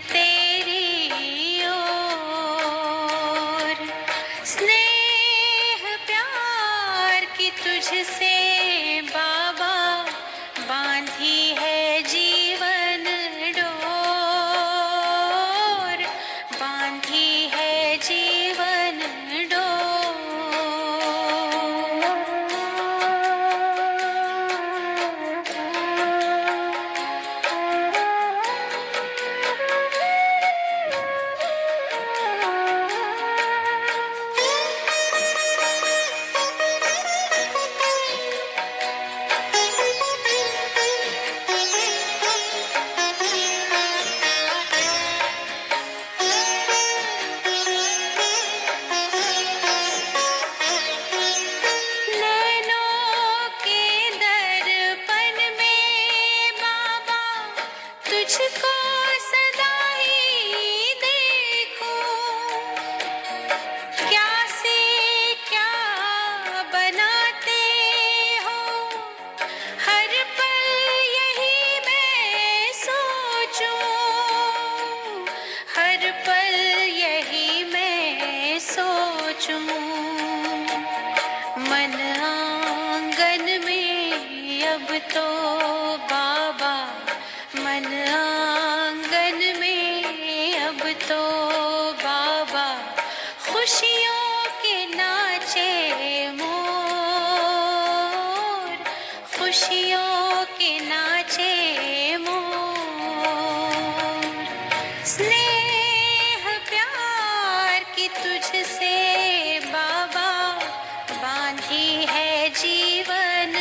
तेरी ओर। स्नेह प्यार की तुझसे बाबा बांधी है जीवन डोर, बांधी है जीवन नैनों के दर्पण में बाबा तुझको सदा ही देखूं। क्या से क्या बनाते हो हर पल यही मैं सोचूं, हर पल यही मैं सोचूं। मन आंगन में अब तो बाबा, मन आंगन में अब तो बाबा खुशियों के नाचे मोर, खुशियों के नाचे मोर। स्नेह प्यार की तुझसे बाबा बांधी है जीवन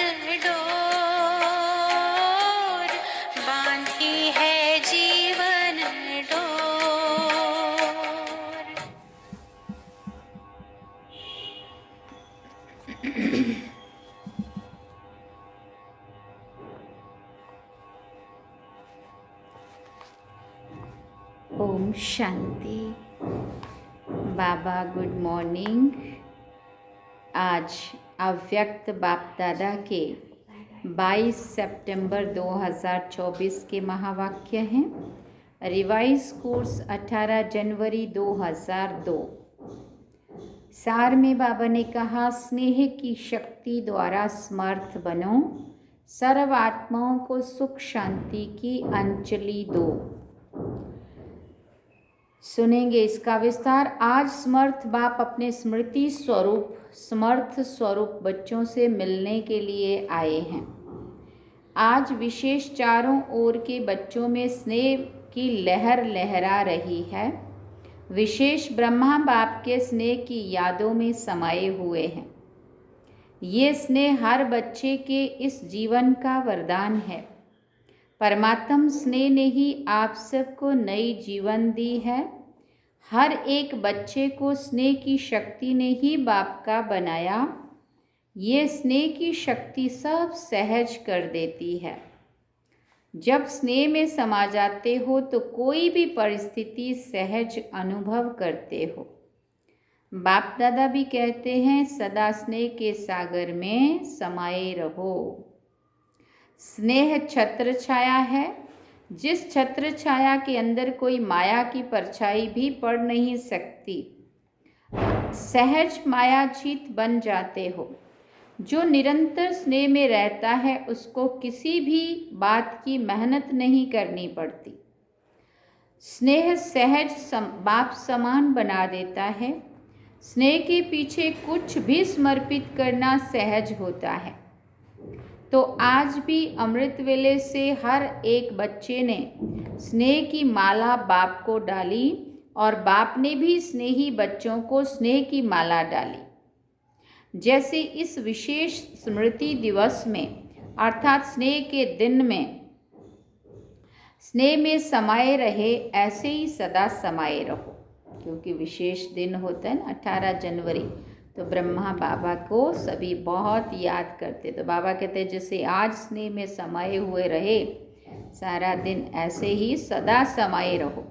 डोर, बांधी है जीवन डोर। ओम शांति। बाबा गुड मॉर्निंग। आज अव्यक्त बाप दादा के 22 सितंबर 2024 के महावाक्य हैं। रिवाइज कोर्स 18 जनवरी 2002। सार में बाबा ने कहा, स्नेह की शक्ति द्वारा समर्थ बनो, सर्व आत्माओं को सुख शांति की अंजलि दो। सुनेंगे इसका विस्तार। आज समर्थ बाप अपने स्मृति स्वरूप समर्थ स्वरूप बच्चों से मिलने के लिए आए हैं। आज विशेष चारों ओर के बच्चों में स्नेह की लहर लहरा रही है। विशेष ब्रह्मा बाप के स्नेह की यादों में समाये हुए हैं। ये स्नेह हर बच्चे के इस जीवन का वरदान है। परमात्म स्नेह ने ही आप सबको नई जीवन दी है। हर एक बच्चे को स्नेह की शक्ति ने ही बाप का बनाया। ये स्नेह की शक्ति सब सहज कर देती है। जब स्नेह में समा जाते हो तो कोई भी परिस्थिति सहज अनुभव करते हो। बाप दादा भी कहते हैं, सदा स्नेह के सागर में समाये रहो। स्नेह छत्र छाया है। जिस छत्र छाया के अंदर कोई माया की परछाई भी पड़ नहीं सकती। सहज मायाजीत बन जाते हो। जो निरंतर स्नेह में रहता है उसको किसी भी बात की मेहनत नहीं करनी पड़ती। स्नेह सहज बाप समान बना देता है। स्नेह के पीछे कुछ भी समर्पित करना सहज होता है। तो आज भी अमृत वेले से हर एक बच्चे ने स्नेह की माला बाप को डाली और बाप ने भी स्नेही बच्चों को स्नेह की माला डाली। जैसे इस विशेष स्मृति दिवस में अर्थात स्नेह के दिन में स्नेह में समाये रहे, ऐसे ही सदा समाये रहो। क्योंकि विशेष दिन होता है ना 18 जनवरी, तो ब्रह्मा बाबा को सभी बहुत याद करते। तो बाबा कहते हैं जैसे आज स्नेह में समाये हुए रहे, सारा दिन ऐसे ही सदा समाये रहो।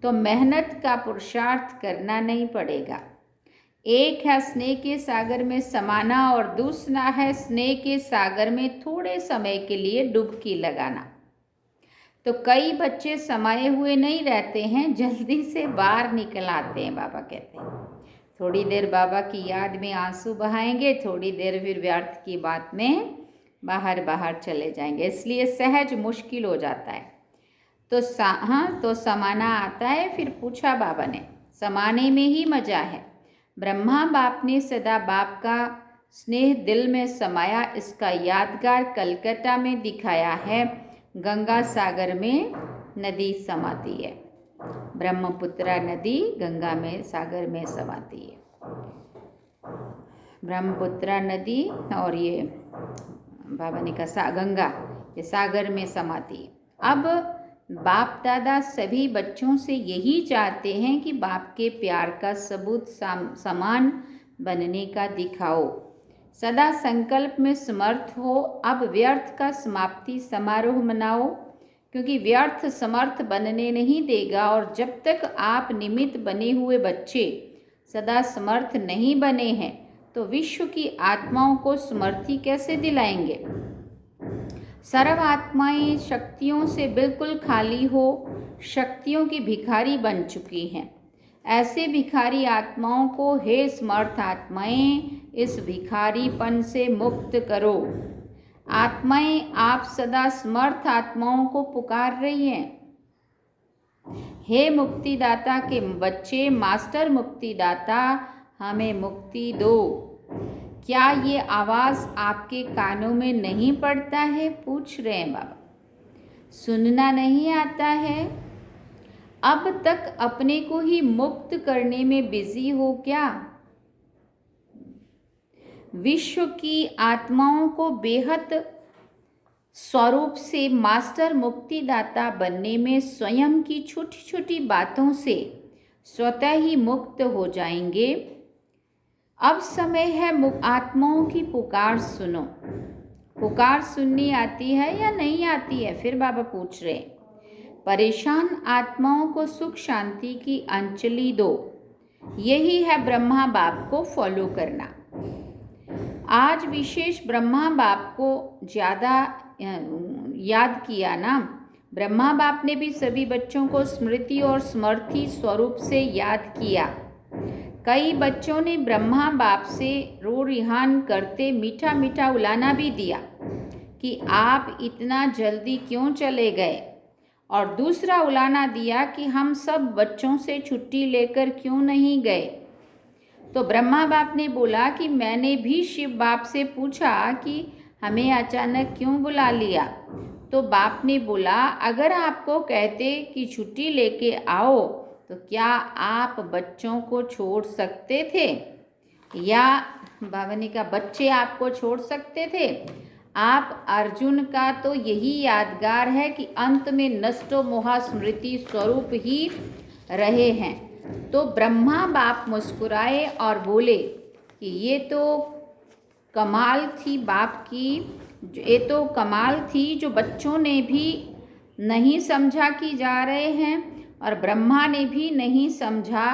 तो मेहनत का पुरुषार्थ करना नहीं पड़ेगा। एक है स्नेह के सागर में समाना और दूसरा है स्नेह के सागर में थोड़े समय के लिए डुबकी लगाना। तो कई बच्चे समाये हुए नहीं रहते हैं, जल्दी से बाहर निकल आते हैं। बाबा कहते हैं थोड़ी देर बाबा की याद में आंसू बहाएंगे, थोड़ी देर फिर व्यर्थ की बात में बाहर चले जाएंगे, इसलिए सहज मुश्किल हो जाता है। तो समाना आता है। फिर पूछा बाबा ने, समाने में ही मजा है। ब्रह्मा बाप ने सदा बाप का स्नेह दिल में समाया, इसका यादगार कलकत्ता में दिखाया है। गंगा सागर में नदी समाती है, ब्रह्मपुत्रा नदी गंगा में सागर में समाती है। ब्रह्मपुत्रा नदी और ये बाबा ने कहा गंगा ये सागर में समाती है। अब बाप दादा सभी बच्चों से यही चाहते हैं कि बाप के प्यार का सबूत समान बनने का दिखाओ, सदा संकल्प में समर्थ हो। अब व्यर्थ का समाप्ति समारोह मनाओ, क्योंकि व्यर्थ समर्थ बनने नहीं देगा। और जब तक आप निमित्त बने हुए बच्चे सदा समर्थ नहीं बने हैं, तो विश्व की आत्माओं को समर्थी कैसे दिलाएंगे। सर्व आत्माएं शक्तियों से बिल्कुल खाली हो, शक्तियों की भिखारी बन चुकी हैं। ऐसे भिखारी आत्माओं को हे समर्थ आत्माएं, इस भिखारीपन से मुक्त करो। आत्माएं आप सदा समर्थ आत्माओं को पुकार रही हैं। हे मुक्तिदाता के बच्चे, मास्टर मुक्तिदाता, हमें मुक्ति दो। क्या ये आवाज़ आपके कानों में नहीं पड़ता है? पूछ रहे हैं बाबा। सुनना नहीं आता है? अब तक अपने को ही मुक्त करने में बिजी हो क्या? विश्व की आत्माओं को बेहद स्वरूप से मास्टर मुक्तिदाता बनने में स्वयं की छोटी छोटी बातों से स्वतः ही मुक्त हो जाएंगे। अब समय है आत्माओं की पुकार सुनो। पुकार सुननी आती है या नहीं आती है? फिर बाबा पूछ रहे हैं। परेशान आत्माओं को सुख शांति की अंजलि दो। यही है ब्रह्मा बाप को फॉलो करना। आज विशेष ब्रह्मा बाप को ज़्यादा याद किया ना। ब्रह्मा बाप ने भी सभी बच्चों को स्मृति और समर्थी स्वरूप से याद किया। कई बच्चों ने ब्रह्मा बाप से रो रिहान करते मीठा मीठा उलाना भी दिया कि आप इतना जल्दी क्यों चले गए, और दूसरा उलाना दिया कि हम सब बच्चों से छुट्टी लेकर क्यों नहीं गए। तो ब्रह्मा बाप ने बोला कि मैंने भी शिव बाप से पूछा कि हमें अचानक क्यों बुला लिया। तो बाप ने बोला, अगर आपको कहते कि छुट्टी लेके आओ तो क्या आप बच्चों को छोड़ सकते थे? या बाबा ने कहा बच्चे आपको छोड़ सकते थे? आप अर्जुन का तो यही यादगार है कि अंत में नष्टो मोहा स्मृति स्वरूप ही रहे हैं। तो ब्रह्मा बाप मुस्कुराए और बोले कि ये तो कमाल थी बाप की, ये तो कमाल थी जो बच्चों ने भी नहीं समझा कि जा रहे हैं और ब्रह्मा ने भी नहीं समझा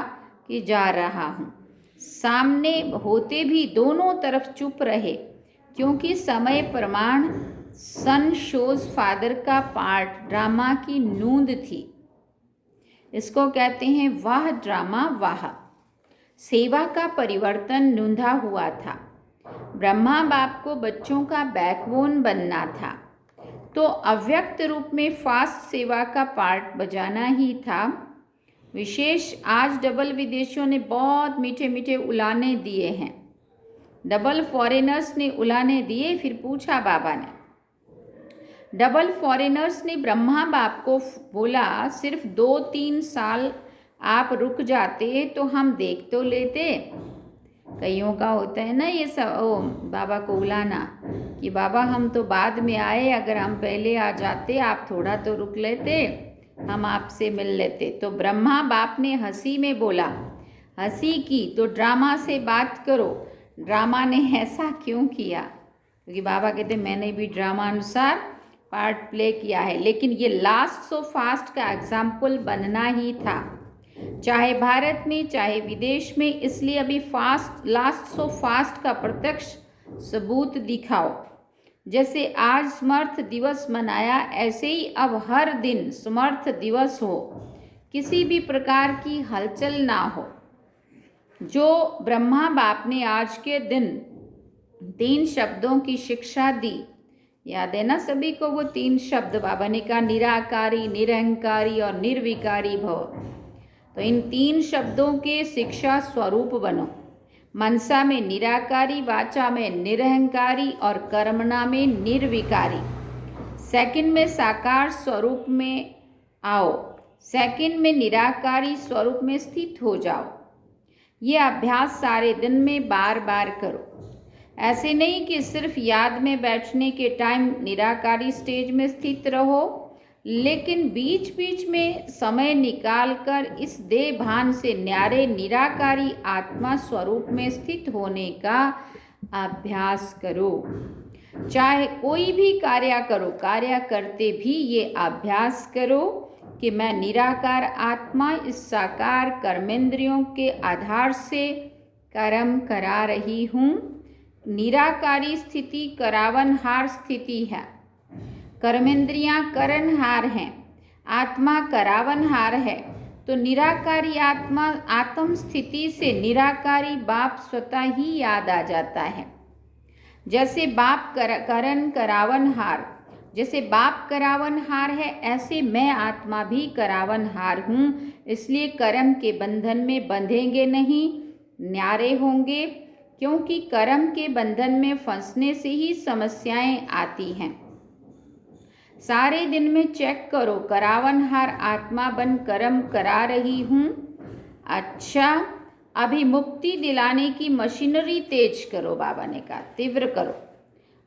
कि जा रहा हूँ। सामने होते भी दोनों तरफ चुप रहे, क्योंकि समय प्रमाण सन शोज फादर का पार्ट ड्रामा की नूंद थी। इसको कहते हैं वाह ड्रामा वाह। सेवा का परिवर्तन नूंधा हुआ था। ब्रह्मा बाप को बच्चों का बैकबोन बनना था, तो अव्यक्त रूप में फास्ट सेवा का पार्ट बजाना ही था। विशेष आज डबल विदेशियों ने बहुत मीठे मीठे उलाने दिए हैं। डबल फॉरेनर्स ने उलाने दिए। फिर पूछा बाबा ने, डबल फॉरेनर्स ने ब्रह्मा बाप को बोला, सिर्फ 2-3 साल आप रुक जाते तो हम देख तो लेते। कईयों का होता है ना ये सब बाबा को उलाना कि बाबा हम तो बाद में आए, अगर हम पहले आ जाते आप थोड़ा तो रुक लेते, हम आपसे मिल लेते। तो ब्रह्मा बाप ने हंसी में बोला, हंसी की तो ड्रामा से बात करो, ड्रामा ने ऐसा क्यों किया? क्योंकि बाबा कहते मैंने भी ड्रामा अनुसार पार्ट प्ले किया है, लेकिन ये लास्ट सो फास्ट का एग्जाम्पल बनना ही था, चाहे भारत में चाहे विदेश में। इसलिए अभी लास्ट सो फास्ट का प्रत्यक्ष सबूत दिखाओ। जैसे आज समर्थ दिवस मनाया, ऐसे ही अब हर दिन समर्थ दिवस हो, किसी भी प्रकार की हलचल ना हो। जो ब्रह्मा बाप ने आज के दिन 3 शब्दों की शिक्षा दी, याद है ना सभी को वो 3 शब्द बाबा ने कहा, निराकारी, निरहंकारी और निर्विकारी भव। तो इन 3 शब्दों के शिक्षा स्वरूप बनो। मनसा में निराकारी, वाचा में निरहंकारी और कर्मणा में निर्विकारी। सेकंड में साकार स्वरूप में आओ, सेकंड में निराकारी स्वरूप में स्थित हो जाओ। ये अभ्यास सारे दिन में बार बार करो। ऐसे नहीं कि सिर्फ याद में बैठने के टाइम निराकारी स्टेज में स्थित रहो, लेकिन बीच बीच में समय निकालकर इस देह भान से न्यारे निराकारी आत्मा स्वरूप में स्थित होने का अभ्यास करो। चाहे कोई भी कार्य करो, कार्य करते भी ये अभ्यास करो कि मैं निराकार आत्मा इस साकार कर्मेंद्रियों के आधार से कर्म करा रही हूँ। निराकारी स्थिति करावनहार स्थिति है। कर्मेंद्रियां करणहार हैं, आत्मा करावनहार है। तो निराकारी आत्मा आत्म स्थिति से निराकारी बाप स्वतः ही याद आ जाता है। जैसे बाप करण करावनहार, जैसे बाप करावनहार है, ऐसे मैं आत्मा भी करावनहार हूँ। इसलिए कर्म के बंधन में बंधेंगे नहीं, न्यारे होंगे, क्योंकि कर्म के बंधन में फंसने से ही समस्याएं आती हैं। सारे दिन में चेक करो, करावनहार आत्मा बन कर्म करा रही हूँ। अच्छा, अभी मुक्ति दिलाने की मशीनरी तेज करो, बाबा ने कहा तीव्र करो।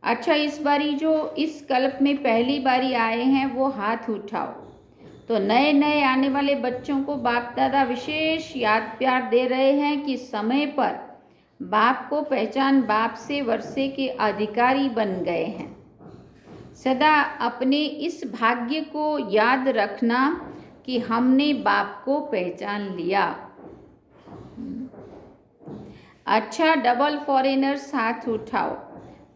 अच्छा, इस बारी जो इस कल्प में पहली बारी आए हैं वो हाथ उठाओ। तो नए नए आने वाले बच्चों को बाप दादा विशेष याद प्यार दे रहे हैं कि समय पर बाप को पहचान, बाप से वर्षे के अधिकारी बन गए हैं। सदा अपने इस भाग्य को याद रखना कि हमने बाप को पहचान लिया। अच्छा, डबल फॉरेनर्स हाथ उठाओ।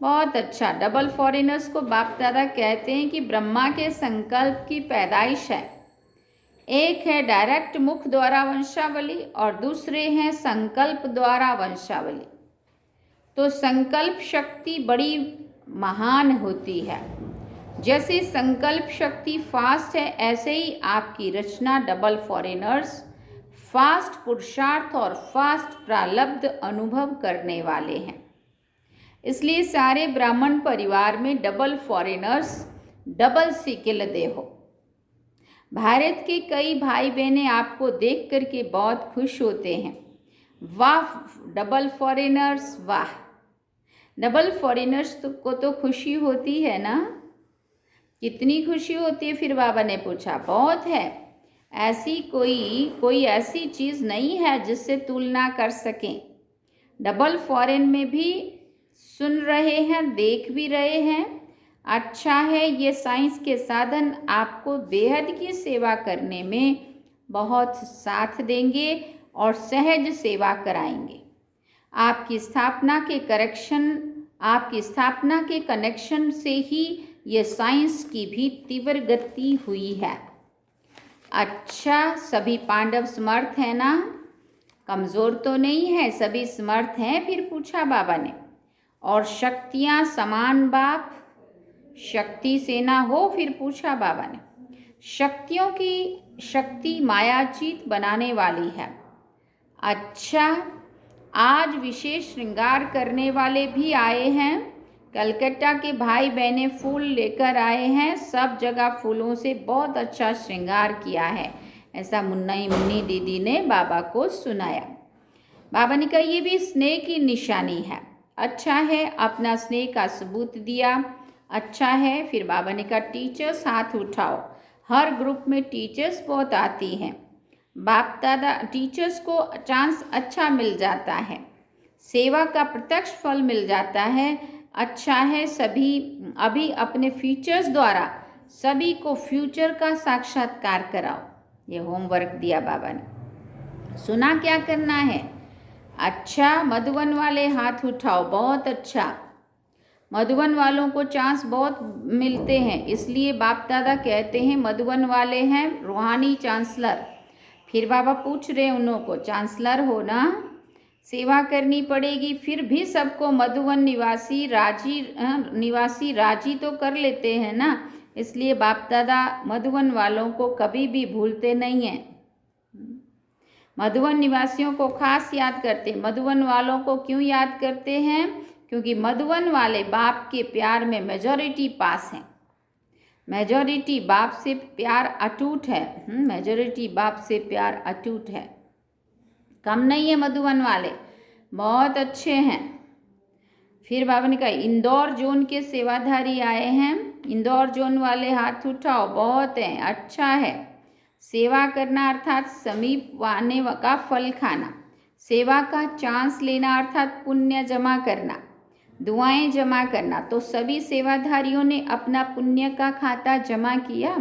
बहुत अच्छा। डबल फॉरेनर्स को बाप दादा कहते हैं कि ब्रह्मा के संकल्प की पैदाइश है। एक है डायरेक्ट मुख द्वारा वंशावली और दूसरे हैं संकल्प द्वारा वंशावली। तो संकल्प शक्ति बड़ी महान होती है। जैसे संकल्प शक्ति फास्ट है, ऐसे ही आपकी रचना डबल फॉरेनर्स फास्ट पुरुषार्थ और फास्ट प्रारब्ध अनुभव करने वाले हैं। इसलिए सारे ब्राह्मण परिवार में डबल फॉरेनर्स, डबल सिकिल देहो। भारत के कई भाई बहनें आपको देख करके बहुत खुश होते हैं। वाह डबल फॉरेनर्स, वाह। डबल फॉरेनर्स को तो खुशी होती है ना? कितनी खुशी होती है? फिर बाबा ने पूछा। बहुत है। ऐसी कोई ऐसी चीज़ नहीं है जिससे तुलना कर सकें। डबल फॉरेन में भी सुन रहे हैं, देख भी रहे हैं। अच्छा है, ये साइंस के साधन आपको बेहद की सेवा करने में बहुत साथ देंगे और सहज सेवा कराएंगे। आपकी स्थापना के कनेक्शन से ही ये साइंस की भी तीव्र गति हुई है। अच्छा, सभी पांडव समर्थ हैं ना? कमज़ोर तो नहीं है, सभी समर्थ हैं? फिर पूछा बाबा ने। और शक्तियाँ समान बाप? शक्ति सेना हो? फिर पूछा बाबा ने। शक्तियों की शक्ति मायाचीत बनाने वाली है। अच्छा, आज विशेष श्रृंगार करने वाले भी आए हैं। कलकत्ता के भाई बहनें फूल लेकर आए हैं। सब जगह फूलों से बहुत अच्छा श्रृंगार किया है, ऐसा मुन्नी दीदी ने बाबा को सुनाया। बाबा ने कहा ये भी स्नेह की निशानी है। अच्छा है, अपना स्नेह का सबूत दिया। अच्छा है। फिर बाबा ने कहा टीचर्स हाथ उठाओ। हर ग्रुप में टीचर्स बहुत आती हैं। बाप दादा टीचर्स को चांस अच्छा मिल जाता है, सेवा का प्रत्यक्ष फल मिल जाता है। अच्छा है, सभी अभी अपने फीचर्स द्वारा सभी को फ्यूचर का साक्षात्कार कराओ। ये होमवर्क दिया बाबा ने। सुना क्या करना है? अच्छा, मधुबन वाले हाथ उठाओ। बहुत अच्छा। मधुबन वालों को चांस बहुत मिलते हैं, इसलिए बाप दादा कहते हैं मधुबन वाले हैं रूहानी चांसलर। फिर बाबा पूछ रहे हैं उन्हों को, चांसलर हो ना, सेवा करनी पड़ेगी, फिर भी सबको मधुबन निवासी राजी तो कर लेते हैं ना, इसलिए बाप दादा मधुबन वालों को कभी भी भूलते नहीं हैं। मधुबन निवासियों को खास याद करते हैं। मधुबन वालों को क्यों याद करते हैं? क्योंकि मधुबन वाले बाप के प्यार में मेजॉरिटी पास हैं। मेजॉरिटी बाप से प्यार अटूट है। मेजॉरिटी बाप से प्यार अटूट है, कम नहीं है। मधुबन वाले बहुत अच्छे हैं। फिर बाबा ने कहा इंदौर जोन के सेवाधारी आए हैं। इंदौर जोन वाले हाथ उठाओ, बहुत हैं, अच्छा है। सेवा करना अर्थात समीप आने का फल खाना, सेवा का चांस लेना अर्थात पुण्य जमा करना, दुआएं जमा करना। तो सभी सेवाधारियों ने अपना पुण्य का खाता जमा किया।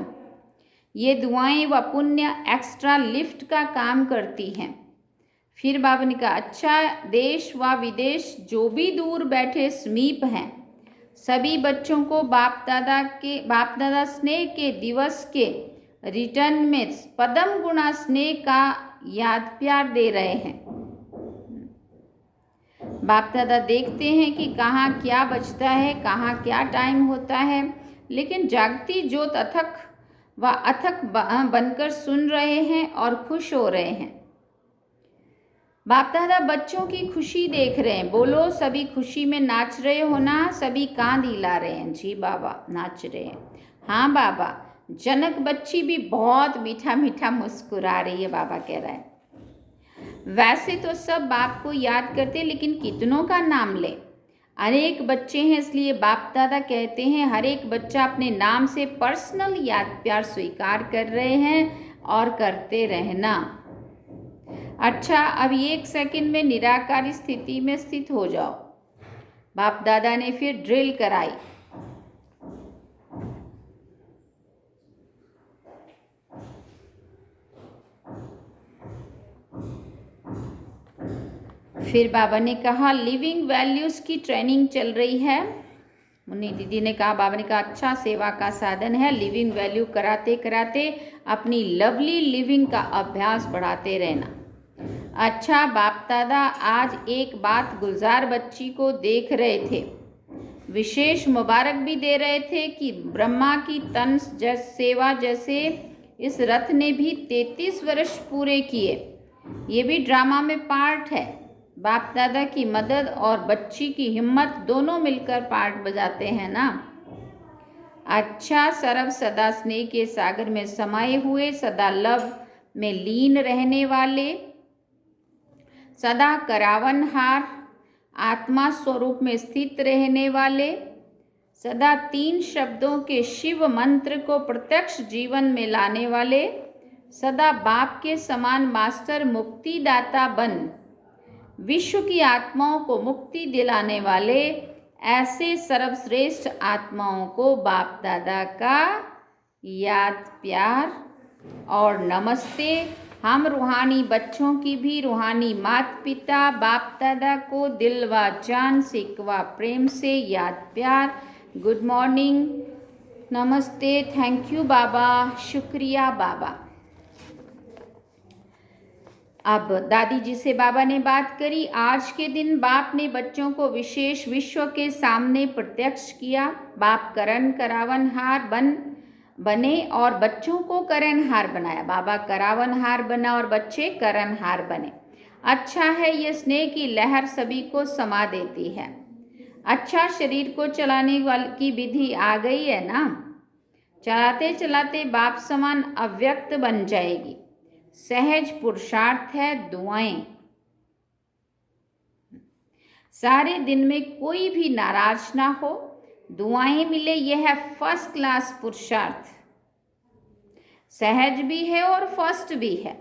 ये दुआएं व पुण्य एक्स्ट्रा लिफ्ट का काम करती हैं। फिर बाबा ने कहा अच्छा, देश व विदेश जो भी दूर बैठे समीप हैं, सभी बच्चों को बाप दादा स्नेह के दिवस के रिटर्न में पदम गुणा स्नेह का याद प्यार दे रहे हैं। बाप दादा देखते हैं कि कहाँ क्या बचता है, कहाँ क्या टाइम होता है, लेकिन जागती ज्योत अथक बनकर सुन रहे हैं और खुश हो रहे हैं। बाप दादा बच्चों की खुशी देख रहे हैं। बोलो, सभी खुशी में नाच रहे हो ना? सभी कांध हिला रहे हैं। जी बाबा, नाच रहे हैं। हाँ बाबा, जनक बच्ची भी बहुत मीठा मीठा मुस्कुरा रही है, बाबा कह रहा है। वैसे तो सब बाप को याद करते, लेकिन कितनों का नाम ले? अनेक बच्चे हैं, इसलिए बाप दादा कहते हैं हर एक बच्चा अपने नाम से पर्सनल याद प्यार स्वीकार कर रहे हैं और करते रहना। अच्छा, अब 1 सेकंड में निराकारी स्थिति में स्थित हो जाओ। बाप दादा ने फिर ड्रिल कराई। फिर बाबा ने कहा लिविंग वैल्यूज़ की ट्रेनिंग चल रही है। मुन्नी दीदी ने कहा, बाबा ने कहा अच्छा, सेवा का साधन है, लिविंग वैल्यू कराते कराते अपनी लवली लिविंग का अभ्यास बढ़ाते रहना। अच्छा बाप दादा आज एक बात गुलजार बच्ची को देख रहे थे, विशेष मुबारक भी दे रहे थे कि ब्रह्मा की तन सेवा जैसे इस रथ ने भी 33 वर्ष पूरे किए। ये भी ड्रामा में पार्ट है। बाप दादा की मदद और बच्ची की हिम्मत दोनों मिलकर पार्ट बजाते हैं ना। अच्छा, सर्व सदा स्नेह के सागर में समाये हुए, सदा लव में लीन रहने वाले, सदा करावनहार आत्मा स्वरूप में स्थित रहने वाले, सदा 3 शब्दों के शिव मंत्र को प्रत्यक्ष जीवन में लाने वाले, सदा बाप के समान मास्टर मुक्तिदाता बन विश्व की आत्माओं को मुक्ति दिलाने वाले, ऐसे सर्वश्रेष्ठ आत्माओं को बाप दादा का याद प्यार और नमस्ते। हम रूहानी बच्चों की भी रूहानी माता पिता बाप दादा को दिल व जान से व प्रेम से याद प्यार। गुड मॉर्निंग, नमस्ते, थैंक यू बाबा, शुक्रिया बाबा। अब दादी जी से बाबा ने बात करी। आज के दिन बाप ने बच्चों को विशेष विश्व के सामने प्रत्यक्ष किया। बाप करावनहार बने और बच्चों को करणहार बनाया। बाबा करावनहार बना और बच्चे करणहार बने। अच्छा है, ये स्नेह की लहर सभी को समा देती है। अच्छा, शरीर को चलाने वाली की विधि आ गई है ना। चलाते चलाते बाप समान अव्यक्त बन जाएगी। सहज पुरुषार्थ है दुआएं। सारे दिन में कोई भी नाराज ना हो, दुआएं मिले, यह है फर्स्ट क्लास पुरुषार्थ। सहज भी है और फर्स्ट भी है,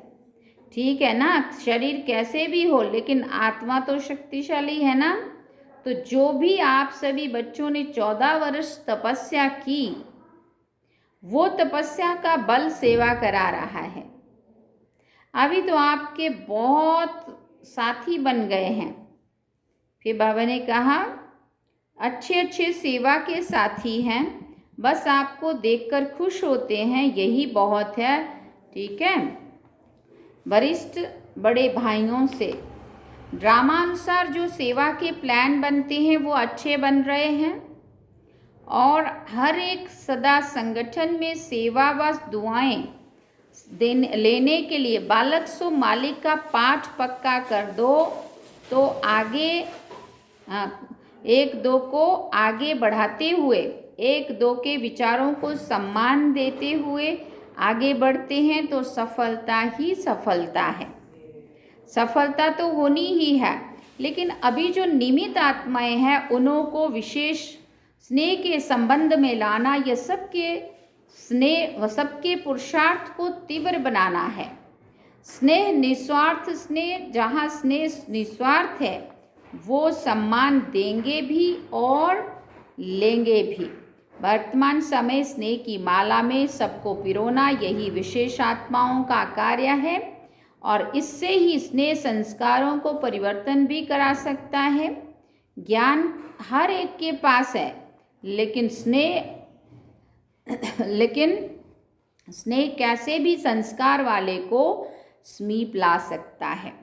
ठीक है ना। शरीर कैसे भी हो, लेकिन आत्मा तो शक्तिशाली है ना। तो जो भी आप सभी बच्चों ने 14 वर्ष तपस्या की, वो तपस्या का बल सेवा करा रहा है। अभी तो आपके बहुत साथी बन गए हैं। फिर बाबा ने कहा अच्छे अच्छे सेवा के साथी हैं, बस आपको देखकर खुश होते हैं, यही बहुत है। ठीक है। वरिष्ठ बड़े भाइयों से ड्रामानुसार जो सेवा के प्लान बनते हैं वो अच्छे बन रहे हैं, और हर एक सदा संगठन में सेवा व दुआएं लेने के लिए बालक सो मालिक का पाठ पक्का कर दो, तो आगे एक दो को आगे बढ़ाते हुए, एक दो के विचारों को सम्मान देते हुए आगे बढ़ते हैं तो सफलता ही सफलता है। सफलता तो होनी ही है, लेकिन अभी जो निमित्त आत्माएं हैं उन्हों को विशेष स्नेह के संबंध में लाना, यह सबके स्नेह व सबके पुरुषार्थ को तीव्र बनाना है। स्नेह निस्वार्थ स्नेह, जहाँ स्नेह निस्वार्थ है वो सम्मान देंगे भी और लेंगे भी। वर्तमान समय स्नेह की माला में सबको पिरोना यही विशेष आत्माओं का कार्य है, और इससे ही स्नेह संस्कारों को परिवर्तन भी करा सकता है। ज्ञान हर एक के पास है, लेकिन स्नेह कैसे भी संस्कार वाले को समीप ला सकता है।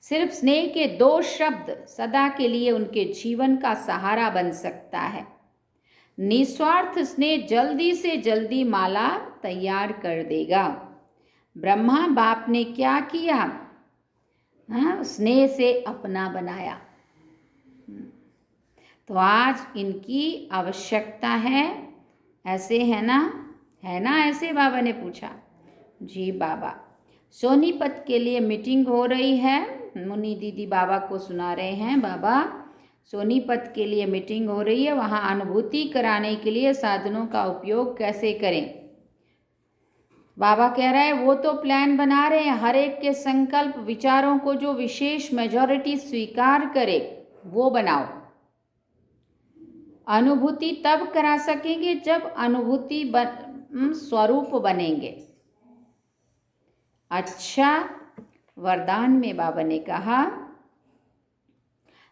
सिर्फ स्नेह के 2 शब्द सदा के लिए उनके जीवन का सहारा बन सकता है। निस्वार्थ स्नेह जल्दी से जल्दी माला तैयार कर देगा। ब्रह्मा बाप ने क्या किया? स्नेह से अपना बनाया। तो आज इनकी आवश्यकता है, ऐसे है ना? है ना ऐसे? बाबा ने पूछा। जी बाबा। सोनीपत के लिए मीटिंग हो रही है, मुनि दीदी बाबा को सुना रहे हैं। बाबा, सोनीपत के लिए मीटिंग हो रही है, वहाँ अनुभूति कराने के लिए साधनों का उपयोग कैसे करें? बाबा कह रहे हैं वो तो प्लान बना रहे हैं, हर एक के संकल्प विचारों को जो विशेष मेजॉरिटी स्वीकार करे वो बनाओ। अनुभूति तब करा सकेंगे जब अनुभूति स्वरूप बनेंगे। अच्छा, वरदान में बाबा ने कहा,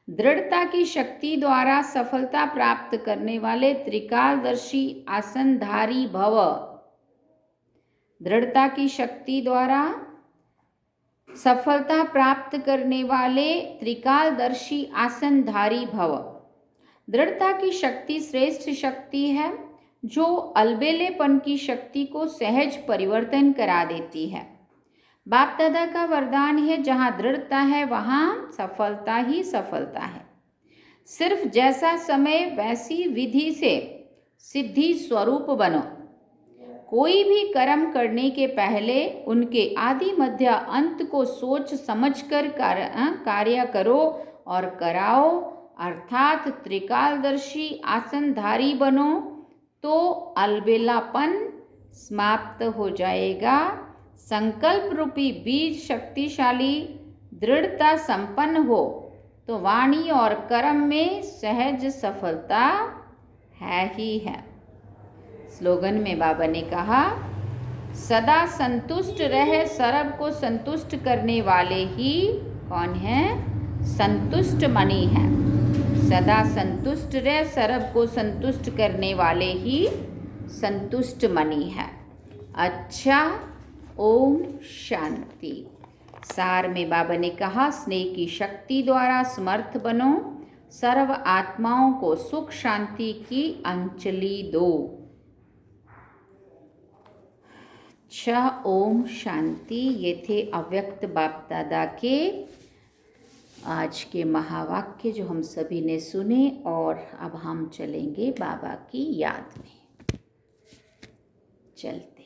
दृढ़ता की शक्ति द्वारा सफलता प्राप्त करने वाले त्रिकालदर्शी आसनधारी भव। दृढ़ता की शक्ति द्वारा सफलता प्राप्त करने वाले त्रिकालदर्शी आसनधारी भव। दृढ़ता की शक्ति श्रेष्ठ शक्ति है जो अलबेलेपन की शक्ति को सहज परिवर्तन करा देती है। बाप दादा का वरदान है, जहाँ दृढ़ता है वहाँ सफलता ही सफलता है। सिर्फ जैसा समय वैसी विधि से सिद्धि स्वरूप बनो। कोई भी कर्म करने के पहले उनके आदि मध्य अंत को सोच समझकर कार्य करो और कराओ, अर्थात त्रिकालदर्शी आसनधारी बनो, तो अलबेलापन समाप्त हो जाएगा। संकल्प रूपी बीज शक्तिशाली दृढ़ता संपन्न हो तो वाणी और कर्म में सहज सफलता है ही है। स्लोगन में बाबा ने कहा, सदा संतुष्ट रहे सर्व को संतुष्ट करने वाले ही कौन है? संतुष्ट मणि है। सदा संतुष्ट रहे सर्व को संतुष्ट करने वाले ही संतुष्ट मणि है। अच्छा, ओम शांति। सार में बाबा ने कहा, स्नेह की शक्ति द्वारा समर्थ बनो, सर्व आत्माओं को सुख शांति की अंजलि दो। अच्छा, ओम शांति। ये थे अव्यक्त बाप दादा के आज के महावाक्य जो हम सभी ने सुने, और अब हम चलेंगे बाबा की याद में। चलते हैं।